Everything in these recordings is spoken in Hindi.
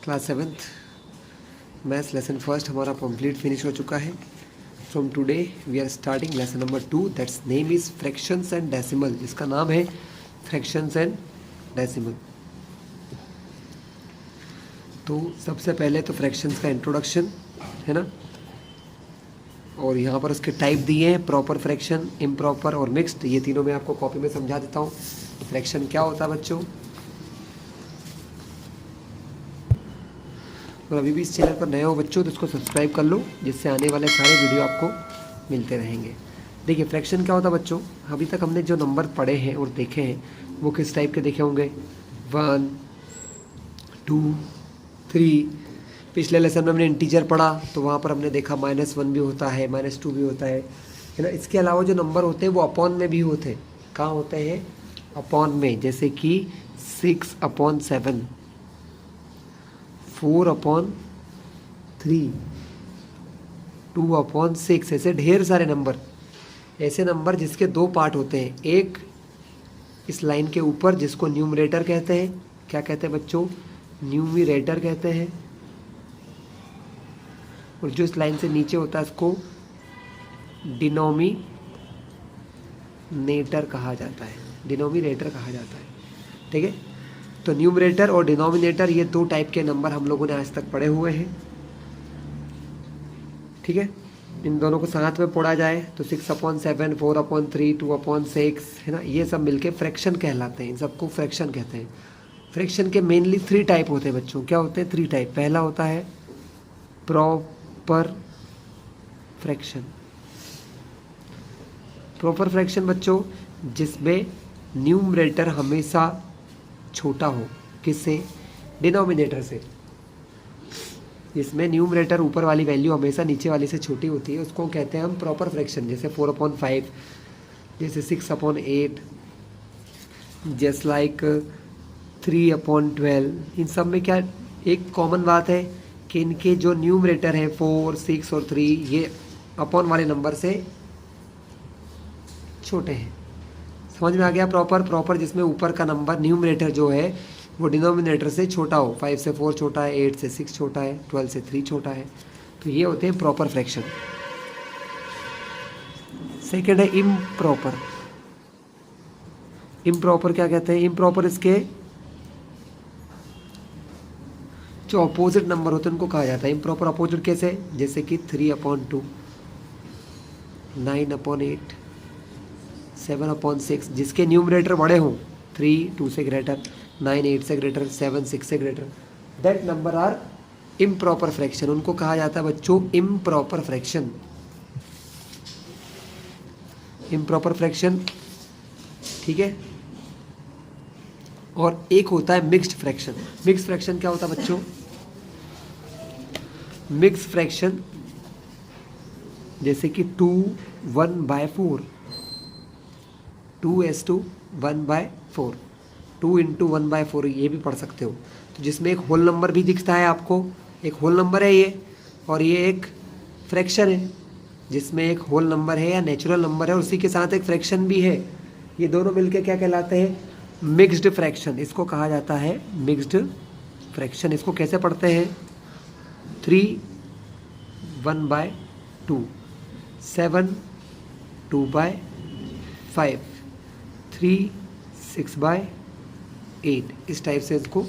Class 7th maths lesson first हमारा कंप्लीट फिनिश हो चुका है। From today we are starting lesson number 2 that's name is fractions and decimal. जिसका नाम है फ्रैक्शंस एंड डेसिमल। तो सबसे पहले तो फ्रैक्शंस का इंट्रोडक्शन है ना, और यहाँ पर उसके टाइप दिए हैं, प्रॉपर फ्रैक्शन, इम्प्रॉपर और मिक्स्ड। ये तीनों मैं आपको कॉपी में समझा देता हूँ। फ्रैक्शन क्या होता है बच्चों, और अभी भी इस चैनल पर नए हो बच्चों तो इसको सब्सक्राइब कर लो, जिससे आने वाले सारे वीडियो आपको मिलते रहेंगे। देखिए फ्रैक्शन क्या होता है बच्चों, अभी तक हमने जो नंबर पढ़े हैं और देखे हैं वो किस टाइप के देखे होंगे, 1 2 3। पिछले लेसन में हमने इंटीजर पढ़ा तो वहाँ पर हमने देखा -1 भी होता है, -2 भी होता है ना। इसके अलावा जो नंबर होते हैं वो अपॉन में भी होते हैं। कहाँ होते हैं? अपॉन में। जैसे कि 6/7, 4/3, 2/6। ऐसे ढेर सारे नंबर, ऐसे नंबर जिसके दो पार्ट होते हैं। एक इस लाइन के ऊपर जिसको न्यूमरेटर कहते हैं, क्या कहते हैं बच्चों? न्यूमरेटर कहते हैं। और जो इस लाइन से नीचे होता है उसको डिनोमिनेटर कहा जाता है, डिनोमिनेटर कहा जाता है। ठीक है, तो न्यूमरेटर और डिनोमिनेटर ये दो टाइप के नंबर हम लोगों ने आज तक पढ़े हुए हैं। ठीक है, इन दोनों को साथ में पढ़ा जाए तो 6/7, 4/3, 2/6 है ना, ये सब मिलके फ्रैक्शन कहलाते हैं। इन सबको फ्रैक्शन कहते हैं। फ्रैक्शन के मेनली 3 टाइप होते हैं बच्चों। क्या होते हैं? 3 टाइप। पहला होता है प्रॉपर फ्रैक्शन। प्रॉपर फ्रैक्शन बच्चों जिसमें न्यूमरेटर हमेशा छोटा हो। किससे? डिनोमिनेटर से। इसमें न्यूमरेटर ऊपर वाली वैल्यू हमेशा नीचे वाली से छोटी होती है, उसको कहते हैं हम प्रॉपर फ्रैक्शन। जैसे 4/5, जैसे 6/8, जस्ट लाइक 3/12। इन सब में क्या एक कॉमन बात है कि इनके जो न्यूमरेटर है 4, 6 और 3 ये अपॉन वाले नंबर से छोटे हैं। समझ में आ गया? प्रॉपर जिसमें ऊपर का नंबर न्यूमरेटर जो है वो डिनोमिनेटर से छोटा हो। 5 से 4 छोटा है, 8 से 6 छोटा है, 12 से 3 छोटा है। तो ये होते हैं प्रॉपर फ्रैक्शन। सेकेंड है इम्प्रॉपर। इम्प्रॉपर क्या कहते हैं? इम्प्रॉपर इसके जो अपोजिट नंबर होते हैं उनको कहा जाता है इम्प्रॉपर। अपोजिट कैसे? जैसे कि 3/2, 9/8, 7/6। जिसके न्यूमरेटर बड़े हों, 3 2 से ग्रेटर, 9 8 से ग्रेटर, 7 6 से greater, that number are improper fraction. उनको कहा जाता है बच्चों इम्प्रॉपर फ्रैक्शन। Improper fraction. ठीक है, और एक होता है मिक्स्ड फ्रैक्शन। मिक्स्ड फ्रैक्शन क्या होता है बच्चों? मिक्स्ड फ्रैक्शन जैसे कि 2/1/4, 2:1/4, 2 × 1/4 ये भी पढ़ सकते हो। तो जिसमें एक होल नंबर भी दिखता है आपको, एक होल नंबर है ये, और ये एक फ्रैक्शन है जिसमें एक होल नंबर है या नेचुरल नंबर है, उसी के साथ एक फ्रैक्शन भी है। ये दोनों मिलके क्या कहलाते हैं? Mixed fraction. इसको कहा जाता है मिक्स्ड फ्रैक्शन। इसको कैसे पढ़ते हैं? 3/1/2, 7/2/5, 3/6/8। इस टाइप से इसको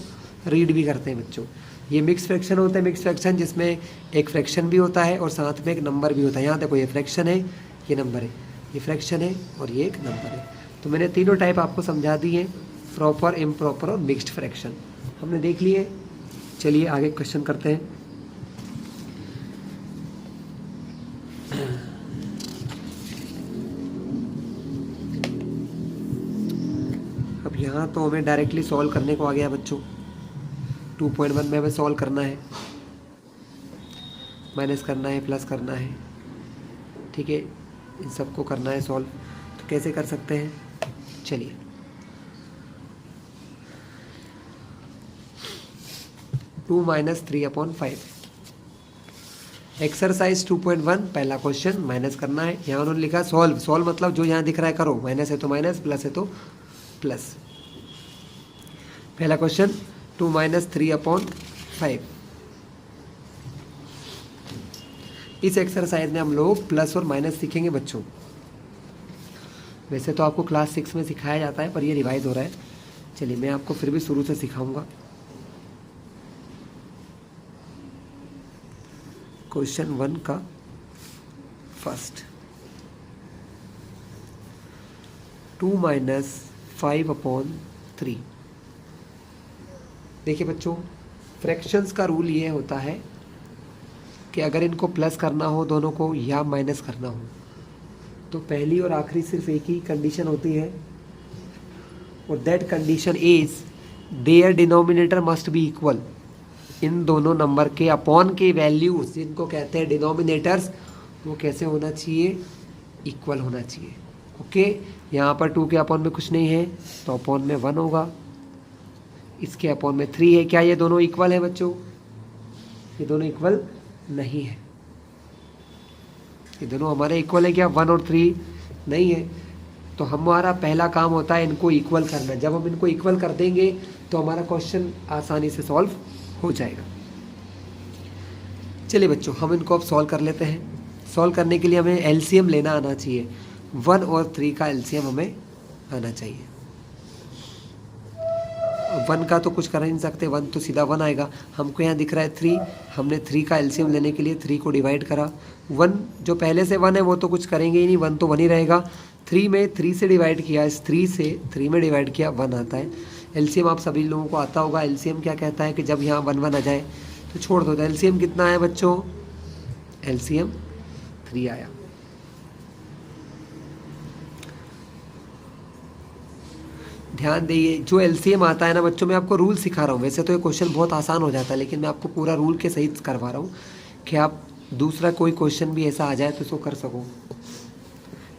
रीड भी करते हैं बच्चों। ये मिक्स फ्रैक्शन होता है। मिक्स फ्रैक्शन जिसमें एक फ्रैक्शन भी होता है और साथ में एक नंबर भी होता है। यहाँ देखो ये फ्रैक्शन है, ये नंबर है, ये फ्रैक्शन है और ये एक नंबर है। तो मैंने तीनों टाइप आपको समझा दिए, प्रॉपर, इम्प्रॉपर और मिक्स्ड फ्रैक्शन हमने देख लिए। चलिए आगे क्वेश्चन करते हैं। अब यहाँ तो हमें डायरेक्टली सॉल्व करने को आ गया बच्चों। 2.1 में हमें सॉल्व करना है, माइनस करना है, प्लस करना है। ठीक है, इन सबको करना है सॉल्व। तो कैसे कर सकते हैं? चलिए 2 - 3/5। एक्सरसाइज 2.1 पहला क्वेश्चन, माइनस करना है। यहाँ उन्होंने लिखा सॉल्व। सॉल्व मतलब जो यहाँ दिख रहा है करो, माइनस है तो माइनस, प्लस है तो प्लस। पहला क्वेश्चन 2 - 3/5 5। इस एक्सरसाइज में हम लोग प्लस और माइनस सीखेंगे बच्चों। वैसे तो आपको क्लास 6 में सिखाया जाता है, पर ये रिवाइज हो रहा है। चलिए मैं आपको फिर भी शुरू से सिखाऊंगा। क्वेश्चन 1 का फर्स्ट, 2 माइनस 5/3। देखिए बच्चों, फ्रैक्शंस का रूल ये होता है कि अगर इनको प्लस करना हो दोनों को या माइनस करना हो, तो पहली और आखिरी सिर्फ एक ही कंडीशन होती है, और that condition is there denominator must be equal. इन दोनों नंबर के अपॉन के वैल्यूज जिनको कहते हैं डिनोमिनेटर्स, वो कैसे होना चाहिए? इक्वल होना चाहिए। ओके, यहाँ पर 2 के अपॉन में कुछ नहीं है तो अपॉन में 1 होगा, इसके अपॉन में 3 है। क्या ये दोनों इक्वल है बच्चों? ये दोनों इक्वल नहीं है। ये दोनों हमारे इक्वल है क्या? 1 और 3 नहीं है। तो हमारा पहला काम होता है इनको इक्वल करना। जब हम इनको इक्वल कर देंगे तो हमारा क्वेश्चन आसानी से सॉल्व हो जाएगा। चलिए बच्चों, हम इनको अब सॉल्व कर लेते हैं। सॉल्व करने के लिए हमें एलसीएम लेना आना चाहिए। 1 और 3 का एलसीएम हमें आना चाहिए। 1 का तो कुछ कर ही नहीं सकते, 1 तो सीधा 1 आएगा। हमको यहाँ दिख रहा है 3, हमने 3 का एलसीएम लेने के लिए 3 को डिवाइड करा। 1 जो पहले से 1 है वो तो कुछ करेंगे ही नहीं, 1 तो 1 ही रहेगा। 3 में 3 से डिवाइड किया, इस 3 से 3 में डिवाइड किया, 1 आता है। एलसीएम आप सभी लोगों को आता होगा। एलसीएम क्या कहता है कि जब यहाँ 1 1 आ जाए तो छोड़ दो। तो एलसीएम कितना है बच्चों? एलसीएम 3 आया। ध्यान दिए, जो एलसीएम आता है ना बच्चों, मैं आपको रूल सिखा रहा हूँ। वैसे तो ये क्वेश्चन बहुत आसान हो जाता है, लेकिन मैं आपको पूरा रूल के सहित करवा रहा हूँ कि आप दूसरा कोई क्वेश्चन भी ऐसा आ जाए तो इसको कर सको।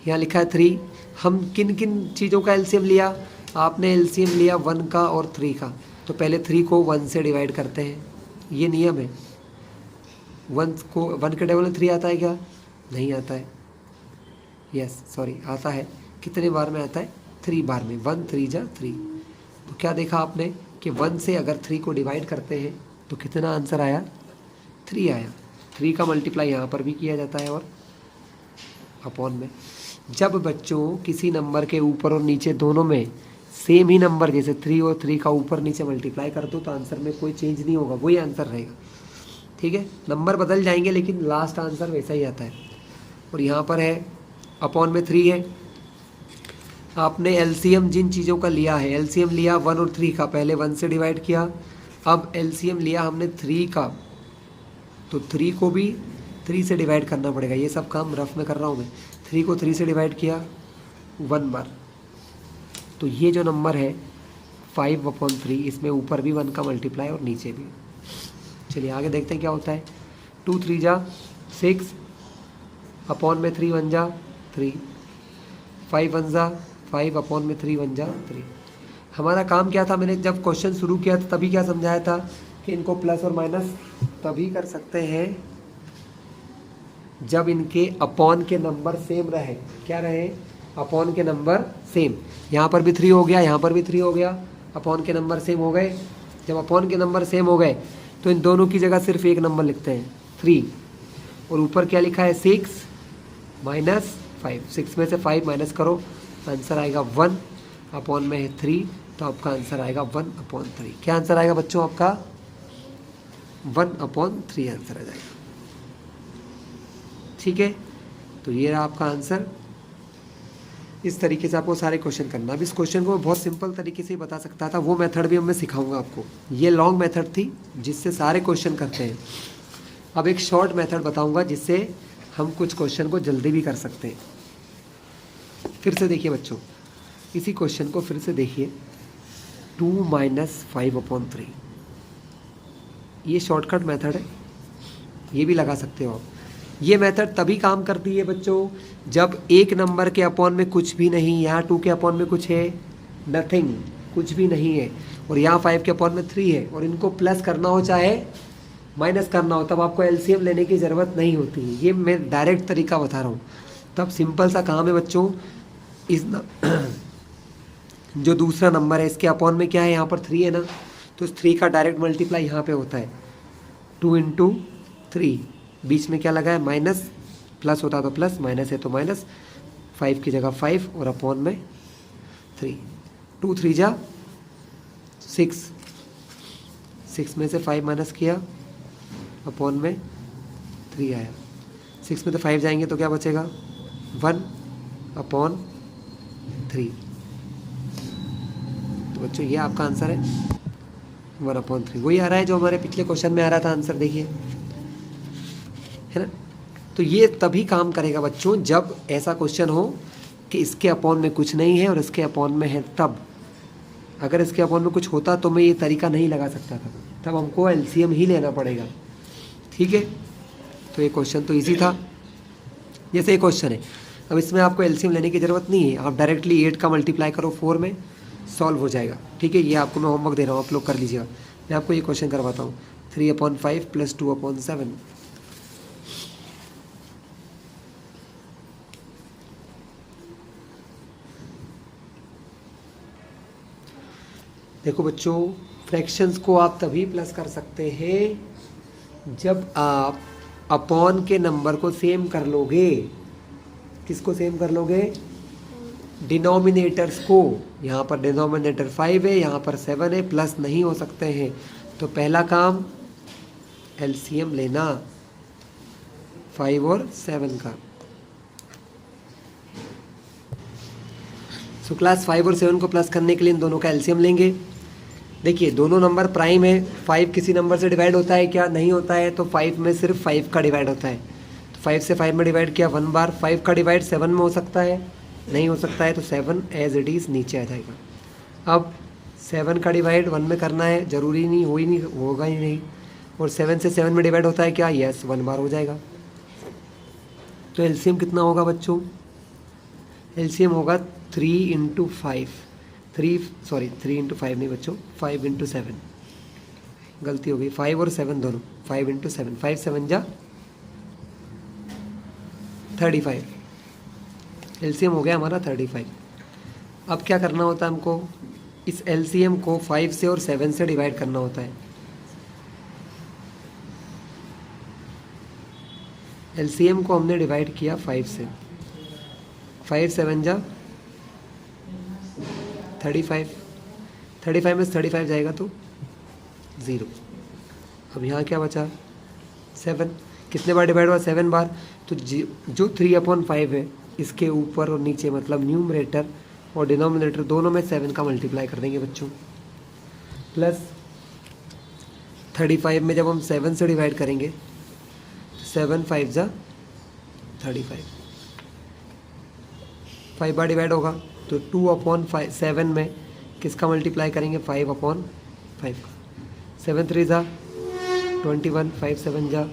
यहाँ लिखा है 3। हम किन किन चीज़ों का एलसीएम लिया? आपने एलसीएम लिया 1 का और 3 का। तो पहले 3 को 1 से डिवाइड करते हैं, ये नियम है। 1 के टेबल में 3 आता है क्या? नहीं आता है। यस सॉरी, आता है। कितने बार में आता है? 3 बार में। 1 3 जा 3। तो क्या देखा आपने कि 1 से अगर 3 को डिवाइड करते हैं तो कितना आंसर आया? 3 आया। 3 का मल्टीप्लाई यहाँ पर भी किया जाता है और अपॉन में। जब बच्चों किसी नंबर के ऊपर और नीचे दोनों में सेम ही नंबर, जैसे 3 और 3 का ऊपर नीचे मल्टीप्लाई कर दो तो आंसर में कोई चेंज नहीं होगा, वही आंसर रहेगा। ठीक है, नंबर बदल जाएंगे लेकिन लास्ट आंसर वैसा ही आता है। और यहाँ पर है अपॉन में 3 है। आपने एलसीएम जिन चीज़ों का लिया है, एलसीएम लिया 1 और 3 का, पहले 1 से डिवाइड किया। अब एलसीएम लिया हमने 3 का, तो 3 को भी 3 से डिवाइड करना पड़ेगा। ये सब काम रफ में कर रहा हूँ मैं। 3 को 3 से डिवाइड किया 1 बार, तो ये जो नंबर है 5/3, इसमें ऊपर भी 1 का मल्टीप्लाई और नीचे भी। चलिए आगे देखते हैं क्या होता है। 2 3 जा 6, अपॉन में 3 1 जा 3, 5 1 जा 5, अपॉन में 3 1 जा 3। हमारा काम क्या था? मैंने जब क्वेश्चन शुरू किया था तभी क्या समझाया था कि इनको प्लस और माइनस तभी कर सकते हैं जब इनके अपॉन के नंबर सेम रहे। क्या रहे? अपॉन के नंबर सेम। यहाँ पर भी 3 हो गया, यहाँ पर भी 3 हो गया, अपॉन के नंबर सेम हो गए। जब अपॉन के नंबर सेम हो गए तो इन दोनों की जगह सिर्फ एक नंबर लिखते हैं 3, और ऊपर क्या लिखा है? 6 माइनस 5। 6 में से 5 माइनस करो, आंसर आएगा 1, अपॉन में है 3, तो आपका आंसर आएगा 1/3। क्या आंसर आएगा बच्चों? आपका 1/3 आंसर आ जाएगा। ठीक है, तो ये रहा आपका आंसर। इस तरीके से आपको सारे क्वेश्चन करना। अब इस क्वेश्चन को बहुत सिंपल तरीके से बता सकता था, वो मेथड भी मैं सिखाऊंगा आपको। ये लॉन्ग मेथड थी जिससे सारे क्वेश्चन करते हैं। अब एक शॉर्ट मेथड बताऊंगा जिससे हम कुछ क्वेश्चन को जल्दी भी कर सकते हैं। फिर से देखिए बच्चों, इसी क्वेश्चन को फिर से देखिए। 2 माइनस 5/3, ये शॉर्टकट मेथड है, ये भी लगा सकते हो आप। ये मेथड तभी काम करती है बच्चों जब एक नंबर के अपॉन में कुछ भी नहीं, यहाँ 2 के अपॉन में कुछ है, नथिंग, कुछ भी नहीं है, और यहाँ 5 के अपॉन में 3 है, और इनको प्लस करना हो चाहे माइनस करना हो, तब आपको एलसीएम लेने की ज़रूरत नहीं होती है। ये मैं डायरेक्ट तरीका बता रहा हूँ। तब सिंपल सा काम है बच्चों। इस जो दूसरा नंबर है इसके अपॉन में क्या है? यहाँ पर 3 है ना, तो इस 3 का डायरेक्ट मल्टीप्लाई यहाँ पे होता है। 2 × 3, बीच में क्या लगा है माइनस, प्लस होता तो प्लस, माइनस है तो माइनस, 5 की जगह 5 और अपॉन में 3। 2 3 जा 6, 6 में से 5 माइनस किया, अपॉन में 3 आया। 6 में तो 5 जाएंगे तो क्या बचेगा 1/3। तो बच्चों ये आपका आंसर है 1/3, वही आ रहा है जो हमारे पिछले क्वेश्चन में आ रहा था आंसर, देखिए है ना। तो ये तभी काम करेगा बच्चों जब ऐसा क्वेश्चन हो कि इसके अपॉन में कुछ नहीं है और इसके अपॉन में है तब। अगर इसके अपॉन में कुछ होता तो मैं ये तरीका नहीं लगा सकता था, तब हमको एलसीएम ही लेना पड़ेगा, ठीक है। तो ये क्वेश्चन तो इजी था, जैसे ये क्वेश्चन है, अब इसमें आपको एलसीएम लेने की ज़रूरत नहीं है, आप डायरेक्टली 8 का मल्टीप्लाई करो 4 में, सॉल्व हो जाएगा, ठीक है। ये आपको मैं होमवर्क दे रहा हूँ, आप लोग कर लीजिएगा। मैं आपको ये क्वेश्चन करवाता हूँ, 3/5 + 2/7। देखो बच्चों, फ्रैक्शंस को आप तभी प्लस कर सकते हैं जब आप अपॉन के नंबर को सेम कर लोगे। किसको सेम कर लोगे? डिनोमिनेटर्स को। यहाँ पर डिनोमिनेटर 5 है, यहाँ पर 7 है, प्लस नहीं हो सकते हैं। तो पहला काम एलसीएम लेना 5 और 7 का। सो क्लास 5 और 7 को प्लस करने के लिए इन दोनों का एलसीएम लेंगे। देखिए दोनों नंबर प्राइम है, 5 किसी नंबर से डिवाइड होता है क्या? नहीं होता है। तो 5 में सिर्फ 5 का डिवाइड होता है, तो 5 से 5 में डिवाइड किया 1 बार। 5 का डिवाइड 7 में हो सकता है? नहीं हो सकता है, तो 7 एज इट इज़ नीचे आ जाएगा। अब 7 का डिवाइड 1 में करना है, ज़रूरी नहीं, होगा ही नहीं। और 7 से 7 में डिवाइड होता है क्या? यस, 1 बार हो जाएगा। तो एलसीएम कितना होगा बच्चों? एलसीएम होगा 3 × 5, 3 × 5 नहीं बच्चों, 5 × 7, गलती हो गई, 5 और 7 दोनों, 5 × 7, 5 7 जा 35। एलसीएम हो गया हमारा 35। अब क्या करना होता है हमको? इस एलसीएम को 5 से और 7 से डिवाइड करना होता है। एलसीएम को हमने डिवाइड किया 5 से, 5 7 जा 35, 35 में 35 जाएगा तो 0। अब यहाँ क्या बचा? 7। कितने बार डिवाइड हुआ? 7 बार। तो जो 3/5 है इसके ऊपर और नीचे, मतलब न्यूमरेटर और डिनोमिनेटर दोनों में 7 का मल्टीप्लाई कर देंगे बच्चों। प्लस 35 में जब हम 7 से डिवाइड करेंगे तो 7 5 जा 35, 5 बार डिवाइड होगा तो 2/7 में किसका मल्टीप्लाई करेंगे? 5/5 का। 7 3 जा 21, 5 7 जा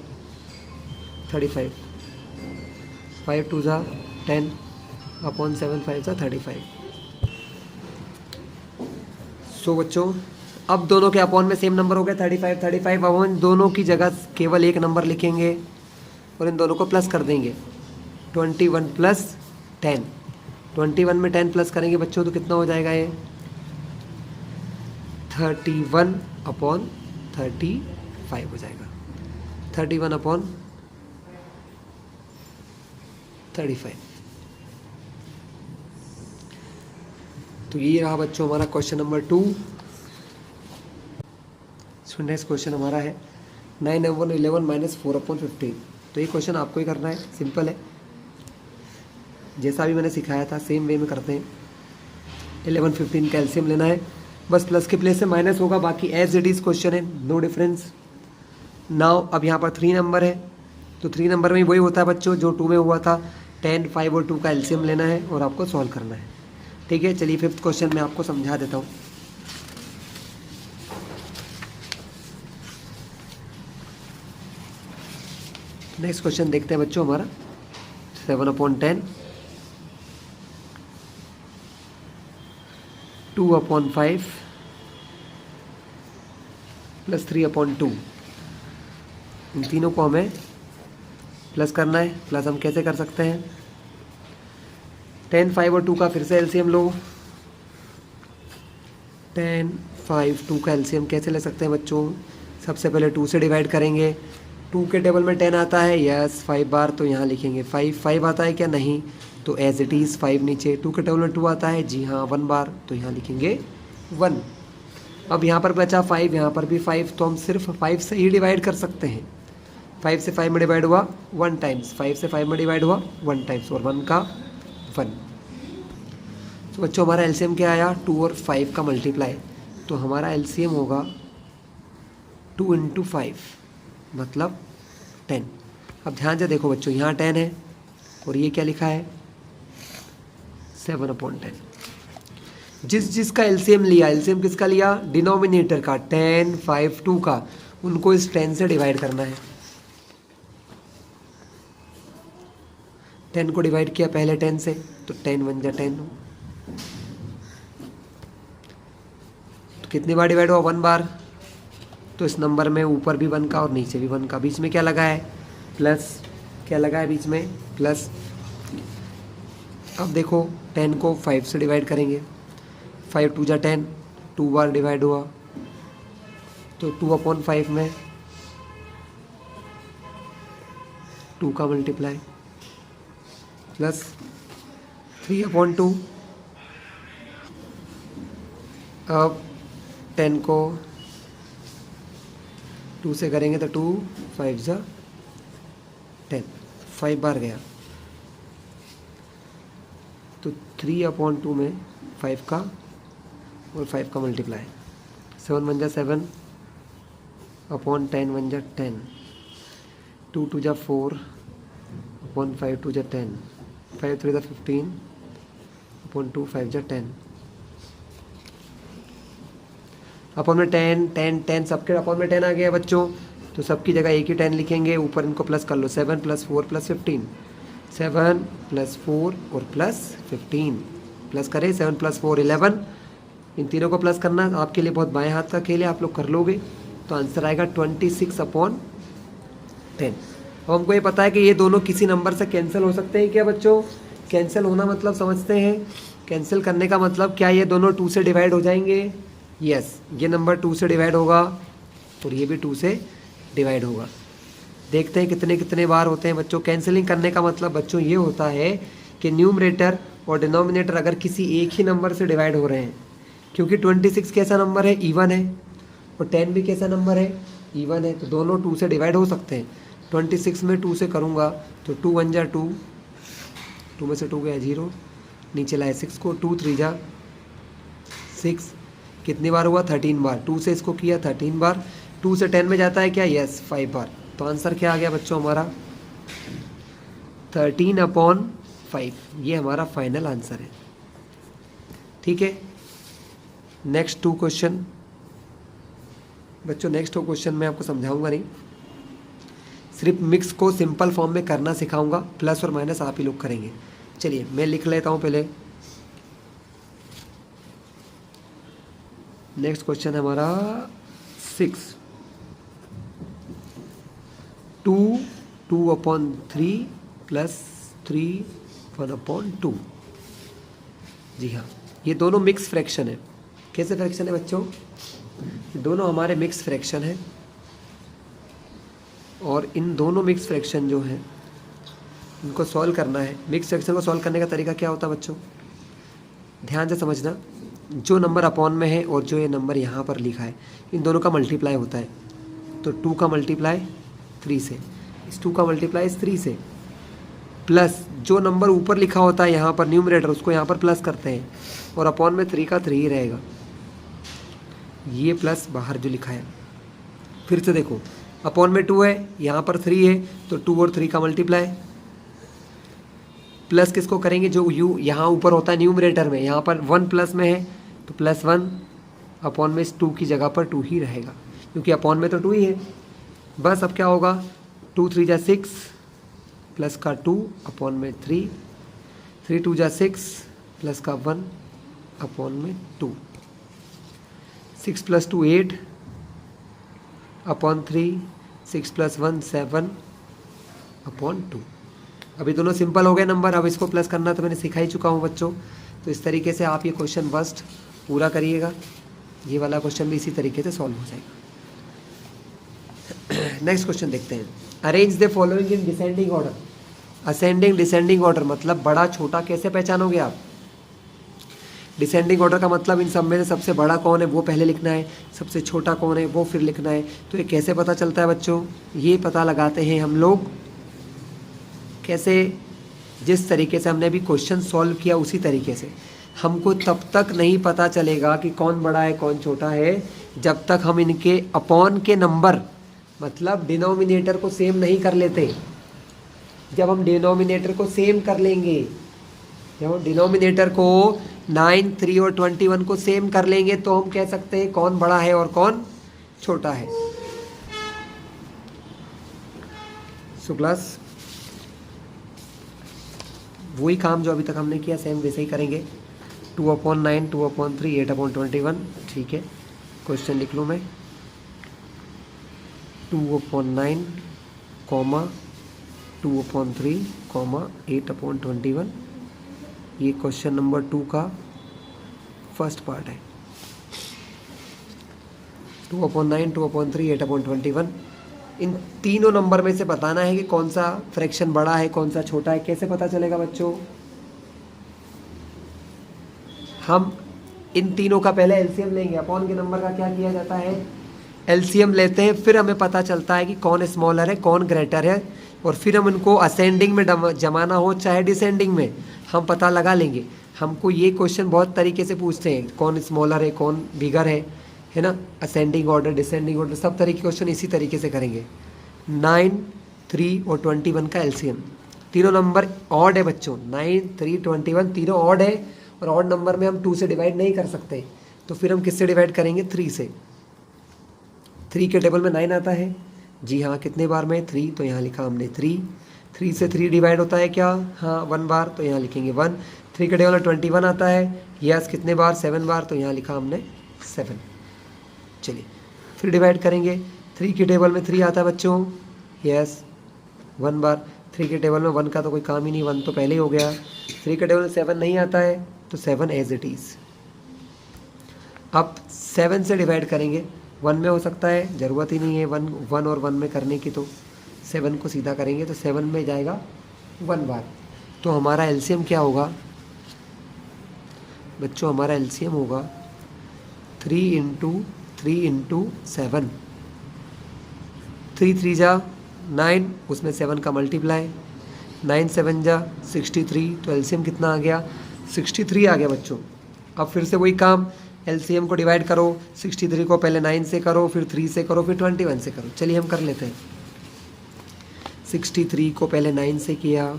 35, 5 2 जा 10/7, 5 जा 35। सो बच्चों अब दोनों के अपॉन में सेम नंबर हो गए 35, 35 अपॉन दोनों की जगह केवल एक नंबर लिखेंगे और इन दोनों को प्लस कर देंगे। 21 + 10, 21 में 10 प्लस करेंगे बच्चों तो कितना हो जाएगा? ये 31/35 हो जाएगा। 31/35। तो ये रहा बच्चों हमारा question number 2। So next question हमारा है 9/11 - 4/15। तो ये क्वेश्चन आपको ही करना है, सिंपल है, जैसा भी मैंने सिखाया था सेम वे में करते हैं। 11 15 का एलसीएम लेना है, बस प्लस के प्लेस से माइनस होगा, बाकी एज इट इज़ क्वेश्चन है, नो डिफरेंस। नाउ अब यहाँ पर 3 नंबर है, तो 3 नंबर में वही होता है बच्चों जो 2 में हुआ था। 10 5 और 2 का एलसीएम लेना है और आपको सॉल्व करना है, ठीक है। चलिए 5th क्वेश्चन मैं आपको समझा देता हूँ। नेक्स्ट क्वेश्चन देखते हैं बच्चों हमारा 7/10, 2/5 + 3/2। इन तीनों को हमें प्लस करना है। प्लस हम कैसे कर सकते हैं? 10 5 और 2 का फिर से एलसीएम लो। 10 5 2 का एलसीएम कैसे ले सकते हैं बच्चों? सबसे पहले 2 से डिवाइड करेंगे। 2 के टेबल में 10 आता है, यस 5 बार, तो यहाँ लिखेंगे 5। 5 आता है क्या, नहीं, तो एज इट इज़ 5 नीचे। 2 के टेबल में 2 आता है, जी हाँ 1 बार, तो यहाँ लिखेंगे 1। अब यहाँ पर बचा 5, यहाँ पर भी 5, तो हम सिर्फ 5 से ही डिवाइड कर सकते हैं। 5 से 5 में डिवाइड हुआ 1 टाइम्स, 5 से 5 में डिवाइड हुआ 1 टाइम्स, और 1 का 1। तो बच्चों हमारा एलसीएम क्या आया, 2 और 5 का मल्टीप्लाई, तो हमारा एलसीएम होगा 2 इंटू 5 मतलब 10। अब ध्यान से देखो बच्चों, यहाँ 10 है और ये क्या लिखा है 7/10। जिसका एलसीएम लिया, एलसीएम किसका लिया, डिनोमिनेटर का, 10, 5, 2 का, उनको इस 10 से डिवाइड करना है। 10 को डिवाइड किया पहले 10 से, तो 10 1 जा 10, तो कितनी बार डिवाइड हुआ 1 बार, तो इस नंबर में ऊपर भी 1 का और नीचे भी 1 का, बीच में क्या लगा है प्लस, क्या लगा है बीच में प्लस। अब देखो 10 को 5 से डिवाइड करेंगे, 5 2 जा 10, 2 बार डिवाइड हुआ, तो 2/5 में 2 का मल्टीप्लाई प्लस 3/2। अब 10 को 2 से करेंगे तो 2 5 जा 10, 5 बार गया, तो 3/2 में 5 का और 5 का मल्टीप्लाई, 7 1 जा 7 अपॉन 10 1 जा 10, 2 2 जा 4 अपॉन 5 2 जा 10, 5 3 जा 15 अपॉन 2 5 जा 10, अपॉन में 10 10 10, सबके अपॉन में 10 आ गया बच्चों, तो सबकी जगह एक ही 10 लिखेंगे, ऊपर इनको प्लस कर लो, 7 + 4 + 15, 7 + 4 और प्लस 15, प्लस करें 7 + 4 11, इन तीनों को प्लस करना आपके लिए बहुत बाएं हाथ का खेल है, आप लोग कर लोगे, तो आंसर आएगा 26/10। अब हमको ये पता है कि ये दोनों किसी नंबर से कैंसिल हो सकते हैं क्या बच्चों, कैंसिल होना मतलब समझते हैं, कैंसिल करने का मतलब क्या, ये दोनों 2 से डिवाइड हो जाएंगे, यस ये नंबर 2 से डिवाइड होगा और ये भी 2 से डिवाइड होगा। देखते हैं कितने कितने बार होते हैं बच्चों। कैंसिलिंग करने का मतलब बच्चों ये होता है कि न्यूमरेटर और डिनोमिनेटर अगर किसी एक ही नंबर से डिवाइड हो रहे हैं, क्योंकि 26 कैसा नंबर है, इवन है, और 10 भी कैसा नंबर है, इवन है, तो दोनों 2 से डिवाइड हो सकते हैं। 26 में 2 से करूँगा तो 2 1 जा 2, 2 में से 2 गया 0, नीचे लाए 6 को, 2 3 जा 6, कितनी बार हुआ 13 बार, 2 से इसको किया 13 बार, 2 से 10 में जाता है क्या, यस 5 बार, तो आंसर क्या आ गया बच्चों हमारा 13/5, ये हमारा फाइनल आंसर है। ठीक है, नेक्स्ट 2 क्वेश्चन बच्चों, नेक्स्ट 2 क्वेश्चन मैं आपको समझाऊंगा नहीं, सिर्फ मिक्स को सिंपल फॉर्म में करना सिखाऊंगा, प्लस और माइनस आप ही लोग करेंगे। चलिए मैं लिख लेता हूं पहले। नेक्स्ट क्वेश्चन है हमारा 6, 2 2/3 + 3 1/2। जी हाँ, ये दोनों मिक्स फ्रैक्शन है। कैसे फ्रैक्शन है बच्चों, दोनों हमारे मिक्स फ्रैक्शन है, और इन दोनों मिक्स फ्रैक्शन जो हैं इनको सॉल्व करना है। मिक्स फ्रैक्शन को सॉल्व करने का तरीका क्या होता है बच्चों, ध्यान से समझना, जो नंबर अपॉन में है और जो ये नंबर यहाँ पर लिखा है, इन दोनों का मल्टीप्लाई होता है, तो 2 का मल्टीप्लाई 3 से, इस 2 का मल्टीप्लाई इस 3 से, प्लस जो नंबर ऊपर लिखा होता है यहाँ पर न्यूमरेटर, उसको यहाँ पर प्लस करते हैं, और अपॉन में 3 का 3 ही रहेगा, ये प्लस बाहर जो लिखा है। फिर से देखो, अपॉन में 2 है, यहाँ पर 3 है, तो 2 और 3 का मल्टीप्लाई, प्लस किसको करेंगे, जो यू यहाँ ऊपर होता है न्यूमरेटर में, यहाँ पर 1 प्लस में है, तो +1, अपॉन में इस 2 की जगह पर 2 ही रहेगा, क्योंकि अपॉन में तो 2 ही है। बस अब क्या होगा, 2 3 जा 6, प्लस का 2 अपॉन में 3, 3 2 जा 6, प्लस का 1 अपॉन में 2, 6 + 2 8 अपॉन 3, 6 + 1 7 अपॉन 2। अभी दोनों सिंपल हो गए नंबर, अब इसको प्लस करना तो मैंने सिखा ही चुका हूँ बच्चों, तो इस तरीके से आप ये क्वेश्चन फर्स्ट पूरा करिएगा, ये वाला क्वेश्चन भी इसी तरीके से सॉल्व हो जाएगा। नेक्स्ट क्वेश्चन देखते हैं। Arrange the following in descending order. Ascending descending order मतलब बड़ा छोटा कैसे पहचानोगे आप? डिसेंडिंग ऑर्डर का मतलब इन सब में से सबसे बड़ा कौन है वो पहले लिखना है, सबसे छोटा कौन है वो फिर लिखना है। तो ये कैसे पता चलता है बच्चों? ये पता लगाते हैं हम लोग कैसे? जिस तरीके से हमने अभी क्वेश्चन सॉल्व किया उसी तरीके से। हमको तब तक नहीं पता चलेगा कि कौन बड़ा है कौन छोटा है जब तक हम इनके अपॉन के नंबर मतलब डिनोमिनेटर को सेम नहीं कर लेते। जब हम डिनोमिनेटर को सेम कर लेंगे, जब हम डिनोमिनेटर को 9, 3 और 21 को सेम कर लेंगे तो हम कह सकते हैं कौन बड़ा है और कौन छोटा है। सो क्लास वही काम जो अभी तक हमने किया सेम वैसे ही करेंगे। 2/9, 2/3, 8/21। ठीक है, क्वेश्चन लिख लूँ मैं। 2/9, 2/3, 8/21। ये क्वेश्चन नंबर 2 का फर्स्ट पार्ट है। 2/9, 2/3, 8/21। इन तीनों नंबर में से बताना है कि कौन सा फ्रैक्शन बड़ा है कौन सा छोटा है। कैसे पता चलेगा बच्चों? हम इन तीनों का पहले एलसीएम लेंगे। अपॉन के नंबर का क्या किया जाता है? एलसीएम लेते हैं, फिर हमें पता चलता है कि कौन स्मॉलर है कौन ग्रेटर है, और फिर हम इनको असेंडिंग में जमाना हो चाहे डिसेंडिंग में हम पता लगा लेंगे। हमको ये क्वेश्चन बहुत तरीके से पूछते हैं, कौन स्मॉलर है कौन बिगर है ना। असेंडिंग ऑर्डर डिसेंडिंग ऑर्डर सब तरह के क्वेश्चन इसी तरीके से करेंगे। 9, 3 और 21 का एलसीएम। तीनों नंबर ऑड है बच्चों, 9, 3, 21 तीनों ऑड है, और ऑड नंबर में हम 2 से डिवाइड नहीं कर सकते, तो फिर हम किससे डिवाइड करेंगे? 3 से। 3 के टेबल में 9 आता है, जी हाँ। कितने बार में? 3, तो यहाँ लिखा हमने 3। 3 से 3 डिवाइड होता है क्या? हाँ 1 बार, तो यहाँ लिखेंगे 1। 3 के टेबल में 21 आता है, यस। कितने बार? 7 बार, तो यहाँ लिखा हमने 7। चलिए फिर डिवाइड करेंगे। 3 के टेबल में 3 आता है बच्चों, यस 1 बार। 3 के टेबल में 1 का तो कोई काम ही नहीं, 1 तो पहले ही हो गया। 3 के टेबल में 7 नहीं आता है, तो 7 एज इट इज़। अब 7 से डिवाइड करेंगे, 1 में हो सकता है, ज़रूरत ही नहीं है 1 और 1 में करने की, तो 7 को सीधा करेंगे तो 7 में जाएगा 1 बार। तो हमारा एलसीएम क्या होगा बच्चों? हमारा एलसीएम होगा 3 × 7। 3 3 जा 9, उसमें 7 का मल्टीप्लाई, 9 7 जा 63, तो एलसीएम कितना आ गया? 63 आ गया बच्चों। अब फिर से वही काम, एलसीएम को डिवाइड करो। 63 को पहले 9 से करो, फिर 3 से करो, फिर 21 से करो। चलिए हम कर लेते हैं। 63 को पहले 9 से किया,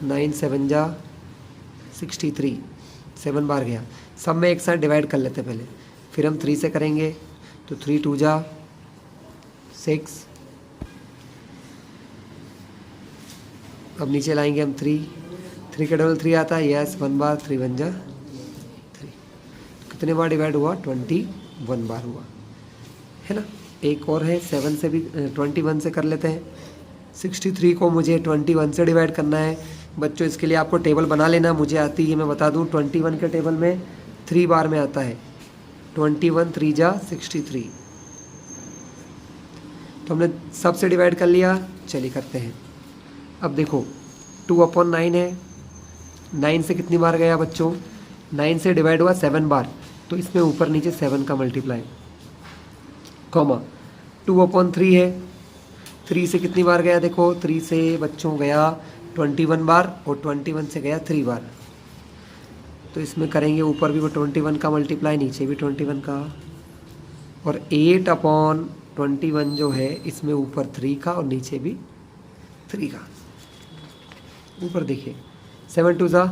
9 7 जा 63, 7 बार गया। सब में एक साथ डिवाइड कर लेते हैं पहले, फिर हम 3 से करेंगे, तो 3 2 जा 6। अब नीचे लाएंगे हम 3 के डबल 3 आता है, यस 1 बार। 3 1 जा 3। कितने बार डिवाइड हुआ? 21 बार हुआ, है ना। एक और है, 7 से भी 21 से कर लेते हैं। 63 को मुझे 21 से डिवाइड करना है बच्चों। इसके लिए आपको टेबल बना लेना, मुझे आती है, मैं बता दूं। 21 के टेबल में 3 बार में आता है, 21 3 जा 63। तो हमने सबसे डिवाइड कर लिया। चलिए करते हैं। अब देखो 2/9 है, 9 से कितनी बार गया बच्चों? 9 से डिवाइड हुआ 7 बार, तो इसमें ऊपर नीचे 7 का मल्टीप्लाई, कॉमा 2/3 है, 3 से कितनी बार गया? देखो 3 से बच्चों गया 21 बार, और 21 से गया 3 बार, तो इसमें करेंगे ऊपर भी वो 21 का मल्टीप्लाई, नीचे भी 21 का, और 8/21 जो है इसमें ऊपर 3 का और नीचे भी 3 का। ऊपर देखिए 7 2 जा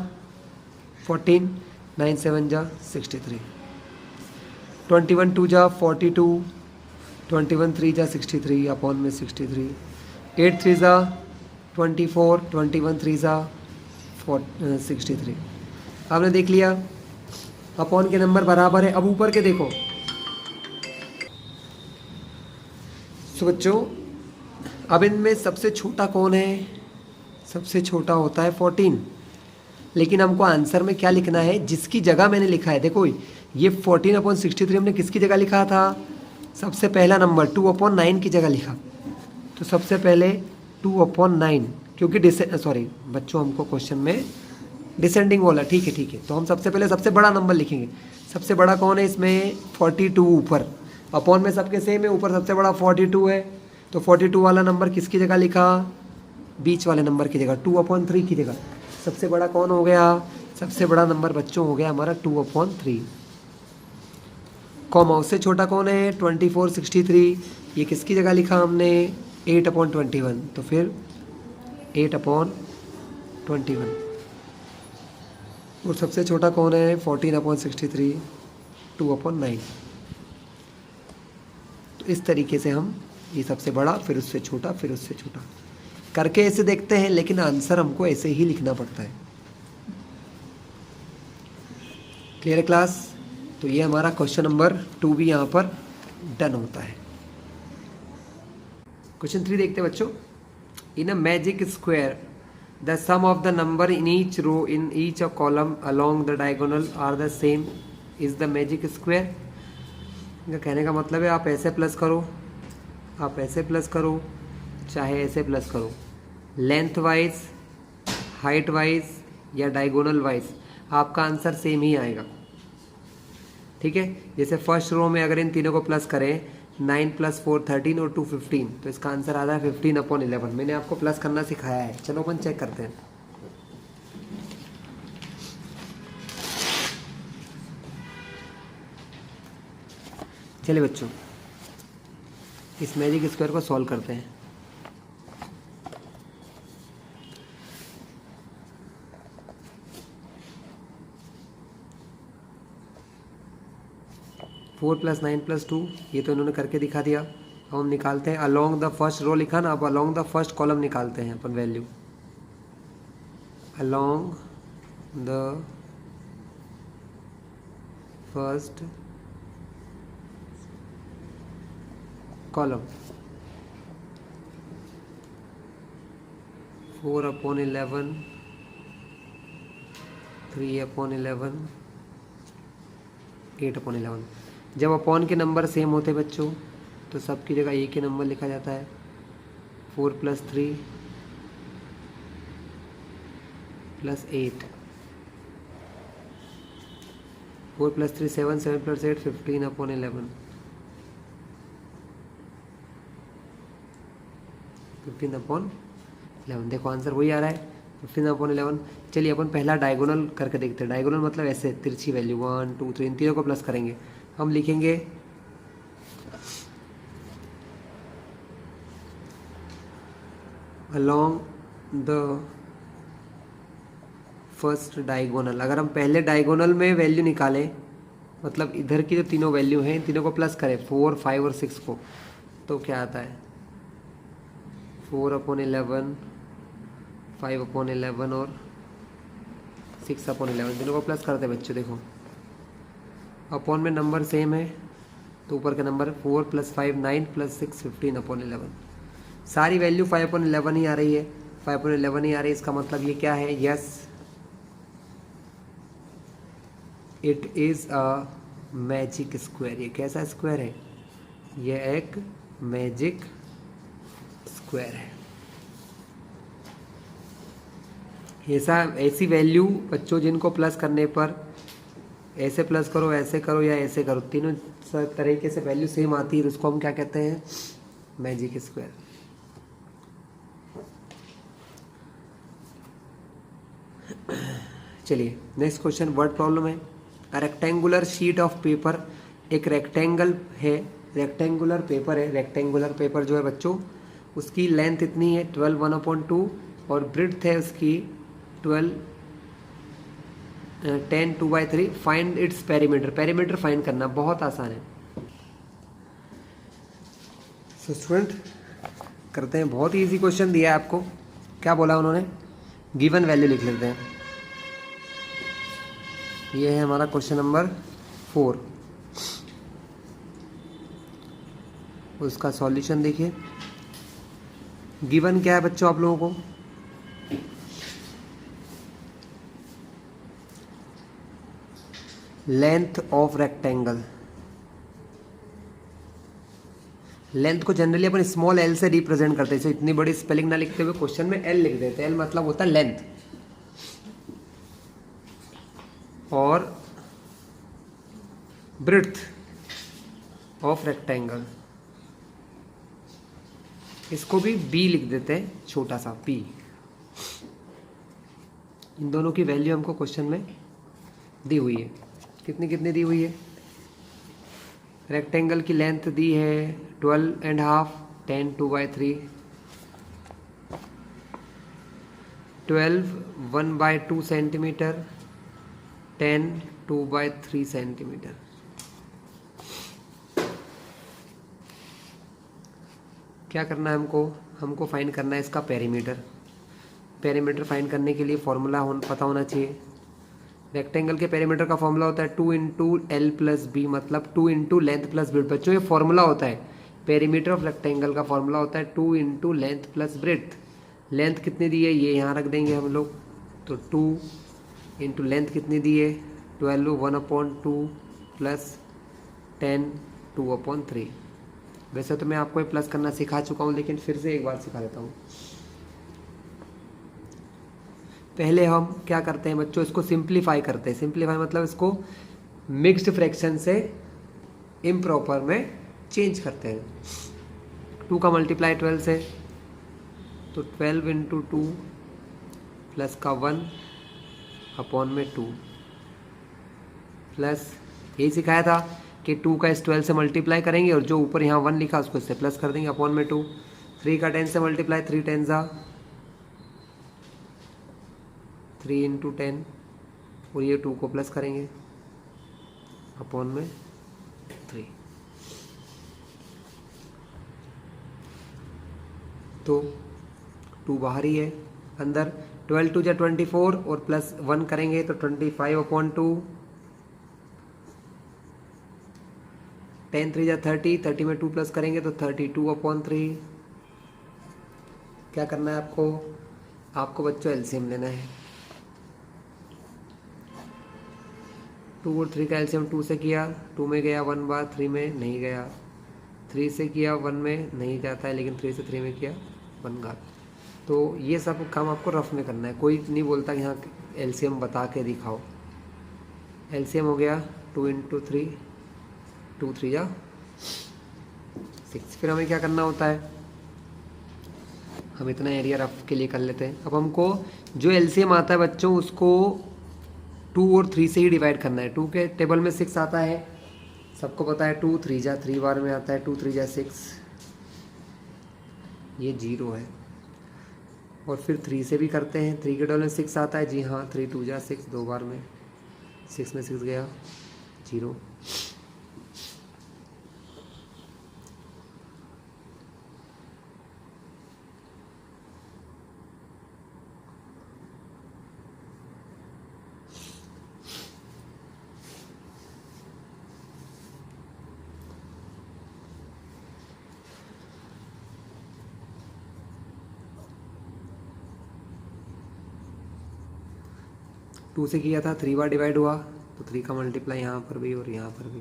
14, 9 7 जा 63, 21 2 जा 42, 21 3 जा 63 अपॉन में 63, 8 3 जा 24, 21 3 जा 63। आपने देख लिया अपॉन के नंबर बराबर है। अब ऊपर के देखो। तो बच्चों अब इनमें सबसे छोटा कौन है? सबसे छोटा होता है 14, लेकिन हमको आंसर में क्या लिखना है? जिसकी जगह मैंने लिखा है, देखो ये 14/63 हमने किसकी जगह लिखा था? सबसे पहला नंबर 2/9 की जगह लिखा, तो सबसे पहले 2/9, क्योंकि सॉरी बच्चों हमको क्वेश्चन में डिसेंडिंग बोला, ठीक है। तो हम सबसे पहले सबसे बड़ा नंबर लिखेंगे। सबसे बड़ा कौन है इसमें? 42 ऊपर, अपॉन में सबके सेम है, ऊपर सबसे बड़ा 42 है, तो 42 वाला नंबर किसकी जगह लिखा? बीच वाले नंबर की जगह, 2/3 की जगह। सबसे बड़ा कौन हो गया? सबसे बड़ा नंबर बच्चों हो गया हमारा 2/3। कॉमा उससे छोटा कौन है? 2463, ये किसकी जगह लिखा हमने? 8/21, तो फिर 8/21। और सबसे छोटा कौन है? 14/63, 2/9। तो इस तरीके से हम ये सबसे बड़ा, फिर उससे छोटा, फिर उससे छोटा करके ऐसे देखते हैं, लेकिन आंसर हमको ऐसे ही लिखना पड़ता है। क्लियर है क्लास? तो ये हमारा क्वेश्चन नंबर 2 भी यहाँ पर डन होता है। क्वेश्चन 3 देखते हैं बच्चों। In a magic square the sum of the number in each row in each a column along the diagonal are the same is the magic square. इनका कहने का मतलब है आप ऐसे प्लस करो, आप ऐसे प्लस करो, चाहे ऐसे प्लस करो, लेंथ वाइज, हाइट वाइज या डायगोनल वाइज, आपका आंसर सेम ही आएगा। ठीक है, जैसे फर्स्ट रो में अगर इन तीनों को प्लस करें, 9 + 4 13 और 2 15, तो इसका आंसर आता है 15/11। मैंने आपको प्लस करना सिखाया है। चलो अपन चेक करते हैं। चलिए बच्चों, इस मैजिक स्क्वायर को सॉल्व करते हैं। फोर प्लस 9 + 2, ये तो इन्होंने करके दिखा दिया। अब हम निकालते हैं अलोंग द फर्स्ट रो, लिखा ना, अब अलोंग द फर्स्ट कॉलम निकालते हैं अपन value. Along the first column 4/11, 3/11, 8/11। जब अपॉन के नंबर सेम होते बच्चों, तो सबकी जगह एक ही नंबर लिखा जाता है। 4 + 3 + 8, 4 + 3 7, 7 + 8 15/11, 15/11। देखो आंसर वही आ रहा है, 15/11। चलिए अपन पहला डायगोनल करके देखते हैं। डायगोनल मतलब ऐसे तिरछी वैल्यू 1 2 3, इन तीनों को प्लस करेंगे। हम लिखेंगे अलोंग द फर्स्ट डायगोनल। अगर हम पहले डायगोनल में वैल्यू निकालें, मतलब इधर की जो तीनों वैल्यू हैं, इन तीनों को प्लस करें, 4 5 और 6 को, तो क्या आता है? 4/11, 5/11 और 6/11। तीनों को प्लस करते हैं बच्चों। देखो अपॉन में नंबर सेम है, तो ऊपर का नंबर 4 + 5 9 + 6 15/11। सारी वैल्यू 5/11 ही आ रही है, 5/11 ही आ रही है। इसका मतलब ये क्या है? Yes, it is a magic square. ये कैसा स्क्वायर है? ये एक मैजिक स्क्वायर है। ऐसी वैल्यू बच्चों जिनको प्लस करने पर ऐसे प्लस करो, ऐसे करो या ऐसे करो, तीनों तरीके से वैल्यू सेम आती है, तो उसको हम क्या कहते हैं? Magic square. चलिए नेक्स्ट क्वेश्चन, वर्ड प्रॉब्लम है। A rectangular sheet of paper, एक रेक्टेंगल है, रेक्टेंगुलर पेपर है। रेक्टेंगुलर पेपर जो है बच्चों, उसकी लेंथ इतनी है 12 1/2 और ब्रेड्थ है उसकी 12 10 2/3। Find its perimeter. Perimeter find करना बहुत आसान है। सो स्टूडेंट करते हैं, बहुत ही इजी क्वेश्चन दिया है आपको। क्या बोला उन्होंने? गिवन वैल्यू लिख लेते हैं। ये है हमारा क्वेश्चन नंबर 4। उसका सॉल्यूशन देखिए। गिवन क्या है बच्चों आप लोगों को? लेंथ ऑफ रेक्टेंगल, लेंथ को जनरली अपन स्मॉल एल से रिप्रेजेंट करते हैं, इतनी बड़ी स्पेलिंग ना लिखते हुए क्वेश्चन में एल लिख देते हैं। एल मतलब होता है लेंथ। और ब्रेड्थ ऑफ रेक्टेंगल, इसको भी बी लिख देते हैं, छोटा सा पी। इन दोनों की वैल्यू हमको क्वेश्चन में दी हुई है। कितनी कितनी दी हुई है? रेक्टेंगल की लेंथ दी है 12.5, 10 2/3, 12 1/2 सेंटीमीटर, 10 2/3 सेंटीमीटर। क्या करना है हमको फाइंड करना है इसका पेरीमीटर। पेरीमीटर फाइंड करने के लिए फॉर्मूला पता होना चाहिए। रेक्टेंगल के पेरीमीटर का फॉर्मूला होता है 2 × L + B, मतलब 2 × लेंथ प्लस ब्रेड्थ। बच्चों ये फॉर्मूला होता है, पेरीमीटर ऑफ रेक्टेंगल का फॉर्मूला होता है 2 × लेंथ प्लस ब्रेड्थ। लेंथ कितनी दी है ये यहाँ रख देंगे हम लोग, तो 2 × लेंथ कितनी दी है 12 1/2 प्लस 10 2/3। वैसे तो मैं आपको ये प्लस करना सिखा चुका हूँ, लेकिन फिर से एक बार सिखा देता हूँ। पहले हम क्या करते हैं बच्चों, इसको सिंप्लीफाई करते हैं। सिंप्लीफाई मतलब इसको मिक्स्ड फ्रैक्शन से इम्प्रॉपर में चेंज करते हैं। 2 का मल्टीप्लाई 12 से, तो 12 × 2 प्लस का 1/2 प्लस, यही सिखाया था कि 2 का इस 12 से मल्टीप्लाई करेंगे और जो ऊपर यहाँ 1 लिखा उसको इससे प्लस कर देंगे /2। 3 का 10 से मल्टीप्लाई, 3 10 3 × 10, और ये 2 को प्लस करेंगे /3। तो 2 बाहर ही है, अंदर 12 2 × 24 और प्लस 1 करेंगे तो 25/2, 10 3 × 30, 30 में 2 प्लस करेंगे तो 32/3। क्या करना है आपको बच्चों एलसीएम लेना है। 2 और 3 का एलसीएम 2 से किया, 2 में गया 1 बार, 3 में नहीं गया, 3 से किया 1 में नहीं जाता है, लेकिन 3 से 3 में किया 1 घात। तो ये सब काम आपको रफ में करना है, कोई नहीं बोलता कि हाँ एलसीएम बता के दिखाओ। एलसीएम हो गया 2 × 3, 2 3 × 6। फिर हमें क्या करना होता है, हम इतना एरिया रफ के लिए कर लेते हैं। अब हमको जो एलसीएम आता है बच्चों उसको 2 और 3 से ही डिवाइड करना है। 2 के टेबल में 6 आता है, सबको पता है। 2 3 × 3 बार में आता है, 2 3 × 6, ये 0 है। और फिर 3 से भी करते हैं, 3 के टेबल में 6 आता है, जी हाँ, 3 2 × 6, 2 बार में 6 में 6 गया 0। टू से किया था, 3 बार डिवाइड हुआ तो 3 का मल्टीप्लाई यहाँ पर भी और यहाँ पर भी,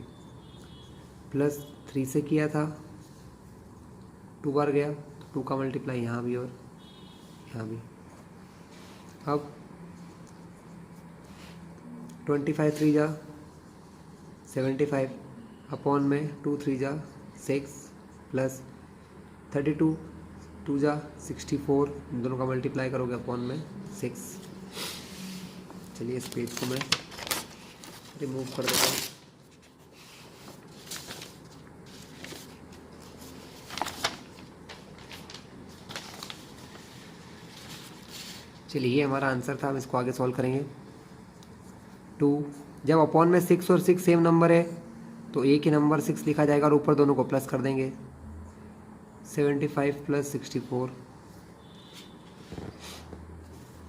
प्लस 3 से किया था 2 बार गया तो 2 का मल्टीप्लाई यहाँ भी और यहाँ भी। अब 25 3 × 75 अपॉन में 2 3 × 6 प्लस 32 2 × 64, इन दोनों का मल्टीप्लाई करोगे अपॉन में 6। चलिए इस पेज को मैं रिमूव कर देता हूँ। चलिए ये हमारा आंसर था, हम इसको आगे सॉल्व करेंगे। 2 जब अपॉन में 6 और 6 सेम नंबर है तो एक ही नंबर 6 लिखा जाएगा और ऊपर दोनों को प्लस कर देंगे। 75 + 64,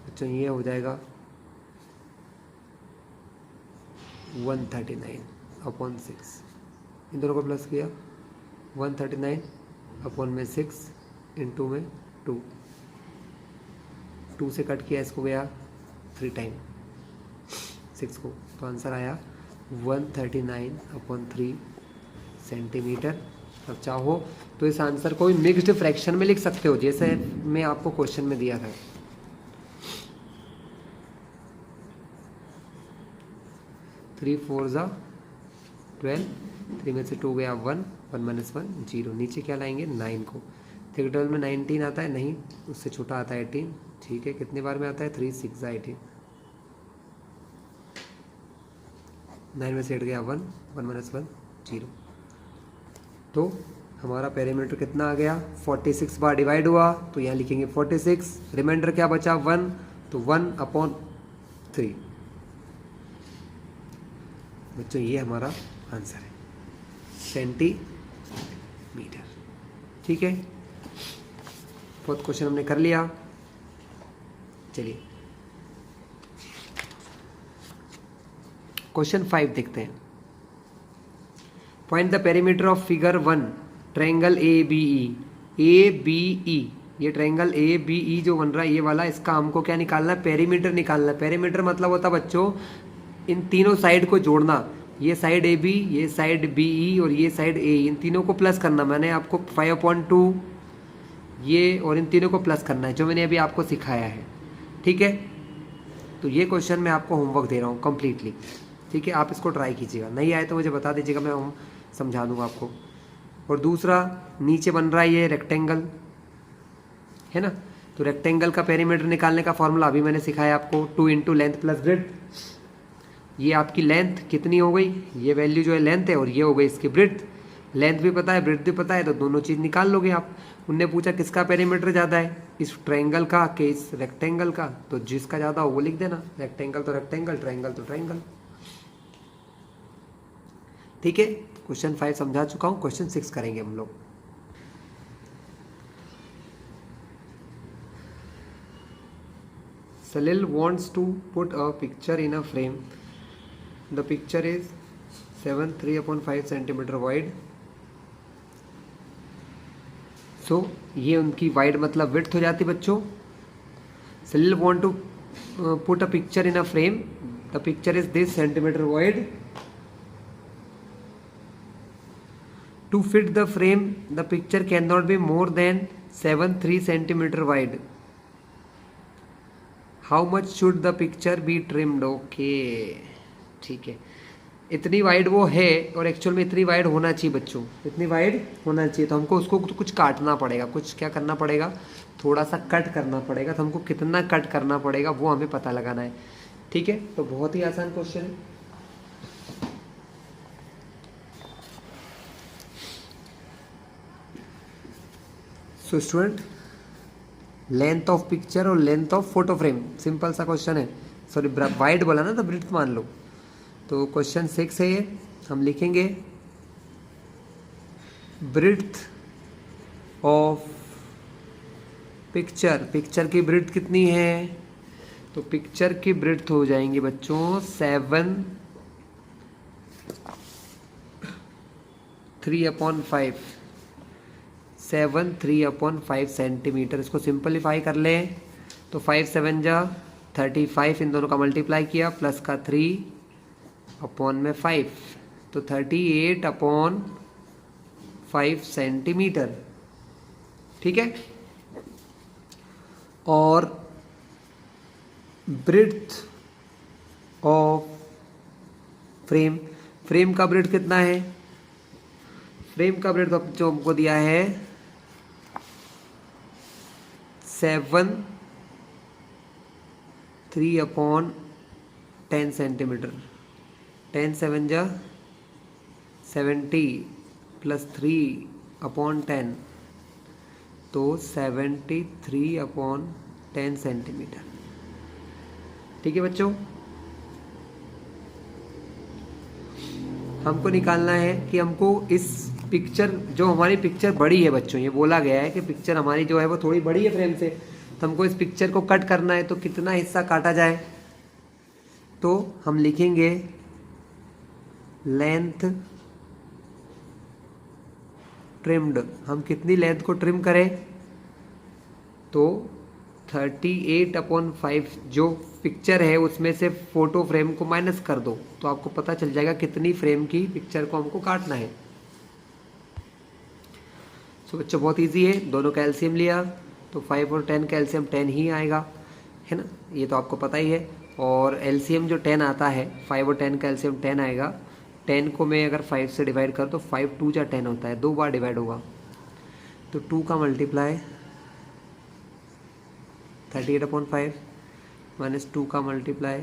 अच्छा ये हो जाएगा 139/6। इन दोनों को प्लस किया 139/6 इंटू में 2, 2 से कट किया इसको गया 3 टाइम 6 को, तो आंसर आया 139/3 सेंटीमीटर अब चाहो तो इस आंसर को भी मिक्स्ड फ्रैक्शन में लिख सकते हो, जैसे मैं आपको क्वेश्चन में दिया था। 3 4 ज़ा 12, 3 में से 2 गया 1, 1 माइनस 1 0, नीचे क्या लाएंगे 9 को। 3 12 में 19 आता है, नहीं उससे छोटा आता है 18, ठीक है। कितने बार में आता है 3 6 ज़ा 18, 9 में से 8 गया 1, 1 माइनस 1 0। तो हमारा पेरीमीटर कितना आ गया 46 बार डिवाइड हुआ, तो यहाँ लिखेंगे 46, रिमाइंडर क्या बचा 1, तो 1/3। बच्चों ये हमारा आंसर है सेंटीमीटर, ठीक है। फोर्थ क्वेश्चन हमने कर लिया। चलिए क्वेश्चन 5 देखते हैं। Point the perimeter of figure 1 triangle ABE। ये ट्रायंगल ABE जो बन रहा है ये वाला, इसका हमको क्या निकालना है, पेरीमीटर निकालना है। पेरीमीटर मतलब होता है बच्चों इन तीनों साइड को जोड़ना, ये साइड AB, ये साइड BE और ये साइड AE, इन तीनों को प्लस करना। मैंने आपको 5/2 ये और इन तीनों को प्लस करना है, जो मैंने अभी आपको सिखाया है, ठीक है। तो ये क्वेश्चन मैं आपको होमवर्क दे रहा हूँ कम्प्लीटली, ठीक है। आप इसको ट्राई कीजिएगा, नहीं आए तो मुझे बता दीजिएगा, मैं समझा दूँगा आपको। और दूसरा नीचे बन रहा है ये रेक्टेंगल, है ना। तो रेक्टेंगल का पेरीमीटर निकालने का फॉर्मूला अभी मैंने सिखाया आपको, 2 × लेंथ प्लस ब्रेड्थ। ये आपकी लेंथ कितनी हो गई, ये वैल्यू जो है लेंथ है, और ये हो गई इसकी ब्रेड्थ। लेंथ भी पता है ब्रेड्थ भी पता है, तो दोनों चीज़ निकाल लोगे आप। उनने पूछा किसका पेरीमीटर ज़्यादा है, इस ट्रायंगल का कि इस रेक्टेंगल का, तो जिसका ज़्यादा हो वो लिख देना। रेक्टेंगल तो रेक्टेंगल, ट्रायंगल तो ट्रायंगल, ठीक है। क्वेश्चन 5 समझा चुका हूँ, क्वेश्चन 6 करेंगे हम लोग। Salil wants to put a picture in a frame. The picture is 7 3/5 centimeter wide. So ये उनकी वाइड मतलब विड्थ हो जाती बच्चों। Salil want to put a picture in a frame. The picture is this centimeter wide. To fit the frame, the picture cannot be more than 7 3 centimeter wide. How much should the picture be trimmed? Okay, ठीक है। इतनी वाइड वो है और एक्चुअल में इतनी वाइड होना चाहिए बच्चों, इतनी वाइड होना चाहिए। तो हमको उसको कुछ काटना पड़ेगा, कुछ क्या करना पड़ेगा, थोड़ा सा कट करना पड़ेगा। तो हमको कितना कट करना पड़ेगा वो हमें पता लगाना है, ठीक है। तो बहुत ही आसान क्वेश्चन है। So student, length of picture और length of photo frame, simple सा क्वेश्चन है। सॉरी वाइड बोला ना, तो ब्रेड्थ मान लो। तो क्वेश्चन 6 है ये, हम लिखेंगे ब्रेड्थ ऑफ पिक्चर। पिक्चर की ब्रेड्थ कितनी है, तो पिक्चर की ब्रेड्थ हो जाएंगी बच्चों 7 3/5, 7 3/5 सेंटीमीटर। इसको सिंपलीफाई कर लें तो 5 7 जा 35, इन दोनों का मल्टीप्लाई किया, प्लस का 3/5, तो 38/5 सेंटीमीटर, ठीक है। और ब्रेड्थ ऑफ फ्रेम, फ्रेम का ब्रेड्थ कितना है, फ्रेम का ब्रेड्थ जो हमको दिया है 7 3/10 सेंटीमीटर। 10 7 जा 70 प्लस 3/10, तो 73/10 सेंटीमीटर, ठीक है बच्चों। हमको निकालना है कि हमको इस पिक्चर, जो हमारी पिक्चर बड़ी है बच्चों, ये बोला गया है कि पिक्चर हमारी जो है वो थोड़ी बड़ी है फ्रेम से, तो हमको इस पिक्चर को कट करना है। तो कितना हिस्सा काटा जाए, तो हम लिखेंगे लेंथ ट्रिम्ड। हम कितनी लेंथ को ट्रिम करें, तो 38/5 जो पिक्चर है उसमें से फोटो फ्रेम को माइनस कर दो, तो आपको पता चल जाएगा कितनी फ्रेम की पिक्चर को हमको काटना है। सो बच्चों बहुत इजी है, दोनों का एलसीएम लिया तो 5 और 10 का एलसीएम 10 ही आएगा, है ना, ये तो आपको पता ही है। और एलसीएम जो 10 आता है, 5 और 10 का एलसीएम 10 आएगा। 10 को मैं अगर 5 से डिवाइड कर तो 5 2 जा 10 होता है, 2 बार डिवाइड होगा। तो 2 का मल्टीप्लाई 38/5 माइनस 2 का मल्टीप्लाई,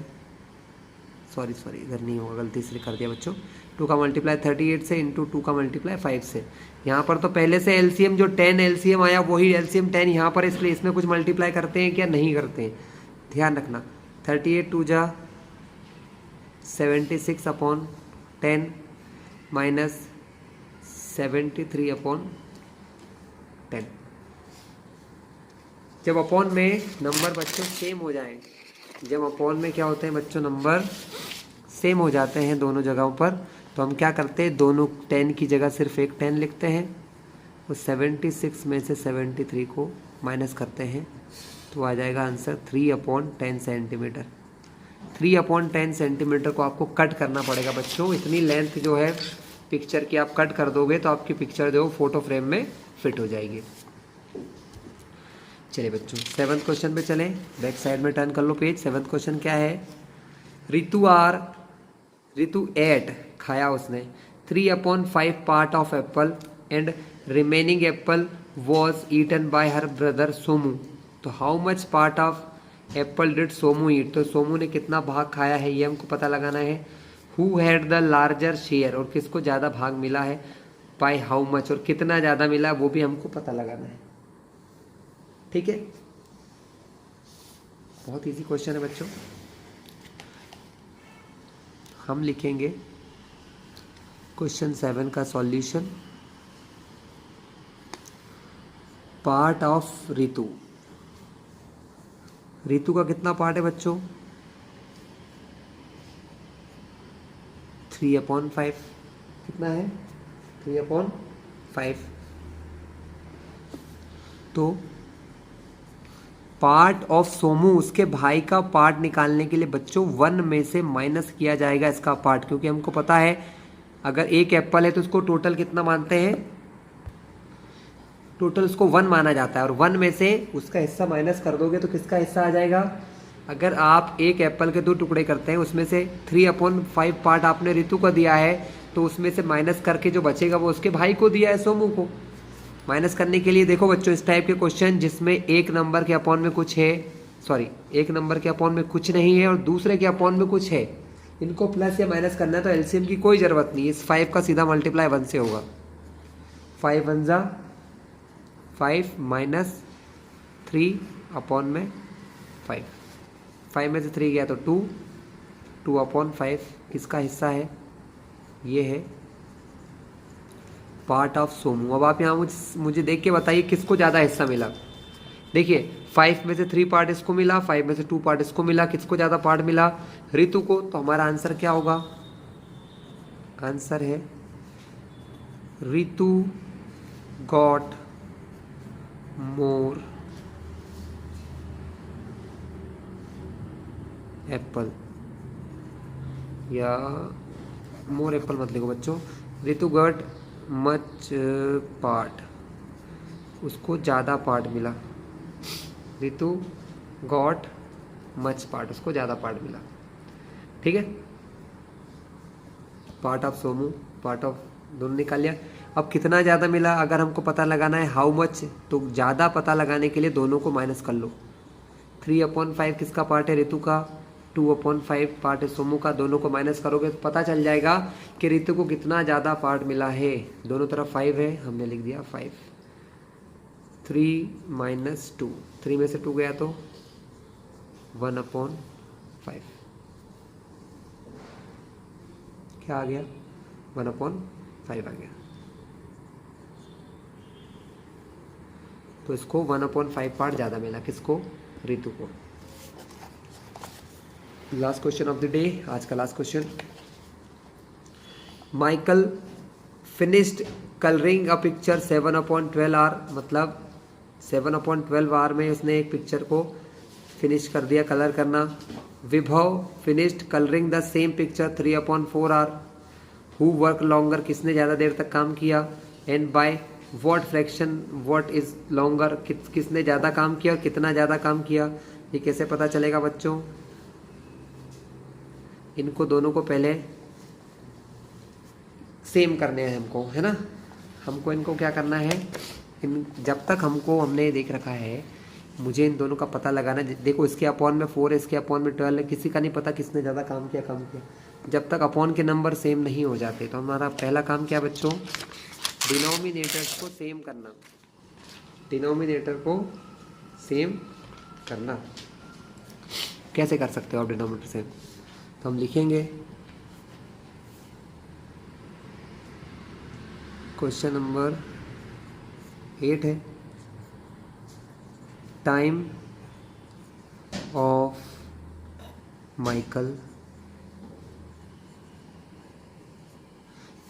सॉरी इधर नहीं होगा, गलती से कर दिया बच्चों। 2 का मल्टीप्लाई 38 से इंटू 2 का मल्टीप्लाई 5 से। यहाँ पर तो पहले से एलसीएम जो 10 एलसीएम आया वही एलसीएम 10 यहाँ पर, इसलिए इसमें कुछ मल्टीप्लाई करते हैं क्या, नहीं करते हैं, ध्यान रखना। 38 2 जा 76/10 माइनस 73/10। जब अपॉन में नंबर बच्चों सेम हो जाए, जब अपॉन में क्या होते हैं बच्चों, नंबर सेम हो जाते हैं दोनों जगहों पर, तो हम क्या करते हैं, दोनों 10 की जगह सिर्फ एक 10 लिखते हैं और 76 में से 73 को माइनस करते हैं, तो आ जाएगा आंसर 3/10 सेंटीमीटर। 3/10 सेंटीमीटर को आपको कट करना पड़ेगा बच्चों, इतनी लेंथ जो है पिक्चर की आप कट कर दोगे तो आपकी पिक्चर जो फोटो फ्रेम में फिट हो जाएगी। चलिए बच्चों 7th क्वेश्चन पे चलें, बैक साइड में टर्न कर लो पेज। 7th क्वेश्चन क्या है, ऋतु एट खाया उसने 3/5 part of apple and remaining apple was eaten by her brother Somu, तो how much part of apple did Somu eat, तो सोमू ने कितना भाग खाया है ये हमको पता लगाना है। Who had the larger share, और किसको ज़्यादा भाग मिला है, बाय हाउ मच, और कितना ज़्यादा मिला वो भी हमको पता लगाना है, ठीक है। बहुत इजी क्वेश्चन है बच्चों। हम लिखेंगे क्वेश्चन 7 का सॉल्यूशन। पार्ट ऑफ ऋतु, ऋतु का कितना पार्ट है बच्चों, 3/5, कितना है 3/5। तो पार्ट ऑफ सोमू, उसके भाई का पार्ट निकालने के लिए बच्चों 1 में से माइनस किया जाएगा इसका पार्ट, क्योंकि हमको पता है अगर एक एप्पल है तो उसको टोटल कितना मानते हैं, टोटल उसको 1 माना जाता है, और 1 में से उसका हिस्सा माइनस कर दोगे तो किसका हिस्सा आ जाएगा। अगर आप एक एप्पल के 2 टुकड़े करते हैं, उसमें से 3/5 पार्ट आपने ऋतु को दिया है, तो उसमें से माइनस करके जो बचेगा वो उसके भाई को दिया है, सोमू को। माइनस करने के लिए देखो बच्चों, इस टाइप के क्वेश्चन जिसमें एक नंबर के अपॉन में कुछ है, सॉरी एक नंबर के अपॉन में कुछ नहीं है और दूसरे के अपॉन में कुछ है, इनको प्लस या माइनस करना है, तो एलसीएम की कोई ज़रूरत नहीं, इस 5 का सीधा मल्टीप्लाई 1 से होगा। 5 1 जा 5 माइनस 3/5, 5 में से 3 गया तो 2, 2/5 किसका हिस्सा है, ये है पार्ट ऑफ सोमू। अब आप यहाँ मुझे देख के बताइए किसको ज़्यादा हिस्सा मिला। देखिए 5 में से 3 पार्ट इसको मिला, 5 में से 2 पार्ट इसको मिला, किसको ज़्यादा पार्ट मिला, ऋतु को। तो हमारा आंसर क्या होगा, आंसर है ऋतु गॉट मोर एप्पल, या मोर एप्पल मत लिखो बच्चों, ऋतु गॉट मच पार्ट, उसको ज़्यादा पार्ट मिला, ऋतु गॉट मच पार्ट, उसको ज़्यादा पार्ट मिला, ठीक है। Part of Somu, part of दोनों निकाल लिया। अब कितना ज़्यादा मिला अगर हमको पता लगाना है हाउ मच, तो ज़्यादा पता लगाने के लिए दोनों को माइनस कर लो। 3/5 किसका पार्ट है, ऋतु का, 2/5 पार्ट है सोमू का, दोनों को माइनस करोगे तो पता चल जाएगा कि ऋतु को कितना ज़्यादा पार्ट मिला है। दोनों तरफ 5 है, हमने लिख दिया 5। 3 माइनस 2, 3 में से 2 गया तो 1/5, क्या आ गया 1/5 आ गया। तो इसको 1/5 पार्ट ज़्यादा मिला, किसको, ऋतु को। Last question of the day, आज का last question. Michael finished colouring a picture 7/12 hour, मतलब 7/12 आवर में उसने एक पिक्चर को फिनिश कर दिया कलर करना। Vibhav finished colouring the same picture 3/4 hour. Who work longer, किसने ज़्यादा देर तक काम किया, and by what fraction what is longer, किसने ज़्यादा काम किया, कितना ज़्यादा काम किया, ये कैसे पता चलेगा बच्चों? इनको दोनों को पहले सेम करने हैं हमको, है ना। हमको इनको क्या करना है, जब तक हमने देख रखा है, मुझे इन दोनों का पता लगाना। देखो इसके अपॉन में 4 है, इसके अपॉन में 12 है, किसी का नहीं पता किसने ज़्यादा काम किया कम किया। जब तक अपॉन के नंबर सेम नहीं हो जाते तो हमारा पहला काम क्या बच्चों, डिनोमिनेटर्स को सेम करना। डिनोमिनेटर को सेम करना कैसे कर सकते हो आप डिनोमिनेटर सेम? तो हम लिखेंगे क्वेश्चन नंबर 8 है, टाइम ऑफ माइकल।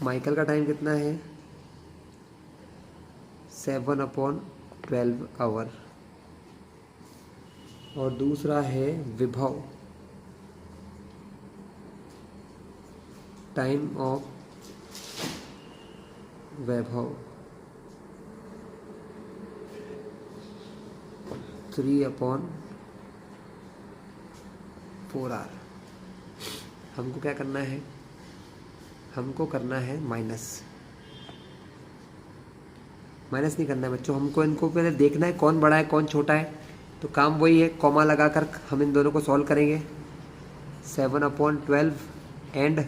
माइकल का टाइम कितना है? 7/12 आवर। और दूसरा है विभव, टाइम ऑफ वैभव 3/4 हमको क्या करना है, हमको करना है माइनस नहीं करना है बच्चों, हमको इनको पहले देखना है कौन बड़ा है कौन छोटा है। तो काम वही है, कॉमा लगाकर हम इन दोनों को सॉल्व करेंगे। 7/12 एंड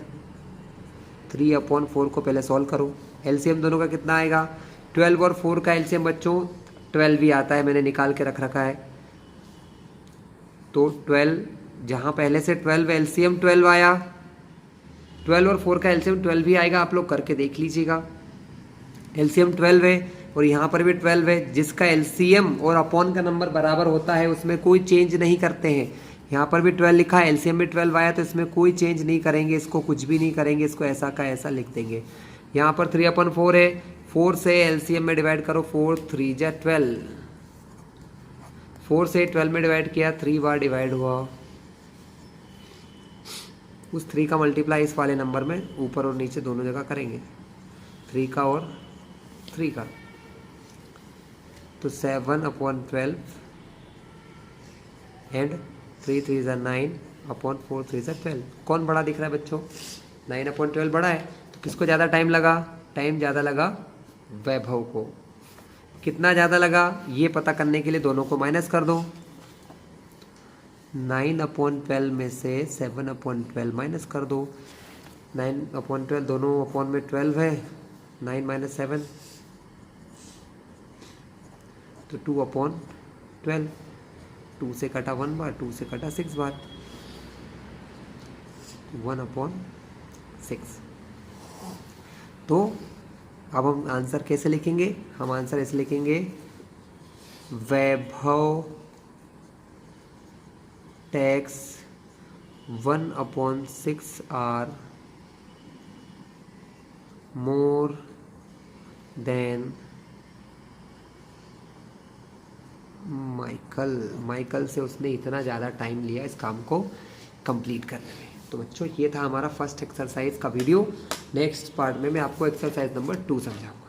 3/4 को पहले सॉल्व करो। एलसीएम दोनों का कितना आएगा? 12 और 4 का एलसीएम बच्चों 12 ही आता है, मैंने निकाल के रख रखा है। तो 12 जहाँ पहले से 12 एलसीएम 12 आया, 12 और 4 का एलसीएम 12 भी आएगा, आप लोग करके देख लीजिएगा। एलसीएम 12 है और यहाँ पर भी 12 है। जिसका एलसीएम और अपॉन का नंबर बराबर होता है उसमें कोई चेंज नहीं करते हैं। यहाँ पर भी 12 लिखा है, एलसीएम में 12 आया तो इसमें कोई चेंज नहीं करेंगे, इसको कुछ भी नहीं करेंगे, इसको ऐसा का ऐसा लिख देंगे। यहाँ पर 3/4 है, 4 से एलसीएम में डिवाइड करो, 4 3 जा 12, 4 से 12 में डिवाइड किया, 3 बार डिवाइड हुआ। उस 3 का मल्टीप्लाई इस वाले नंबर में ऊपर और नीचे दोनों जगह करेंगे, 3 का और 3 का। तो 7/12 एंड 3 3 जा 9/4 3 जा 12। कौन बड़ा दिख रहा है बच्चों? 9/12 बड़ा है। तो किसको ज़्यादा टाइम लगा? टाइम ज़्यादा लगा वैभव को। कितना ज़्यादा लगा ये पता करने के लिए दोनों को माइनस कर दो। 9/12 में से 7/12 माइनस कर दो। 9/12 दोनों अपॉन में 12 है, 9 - 7 तो 2/12। 2 से कटा 1 बार, 2 से कटा 6 बार, 1/6। तो अब हम आंसर कैसे लिखेंगे? हम आंसर ऐसे लिखेंगे, Vaibhav takes 1/6 are more than Michael से उसने इतना ज़्यादा टाइम लिया इस काम को कंप्लीट करने में। तो बच्चों ये था हमारा फर्स्ट एक्सरसाइज का वीडियो। नेक्स्ट पार्ट में मैं आपको एक्सरसाइज नंबर 2 समझाऊंगा।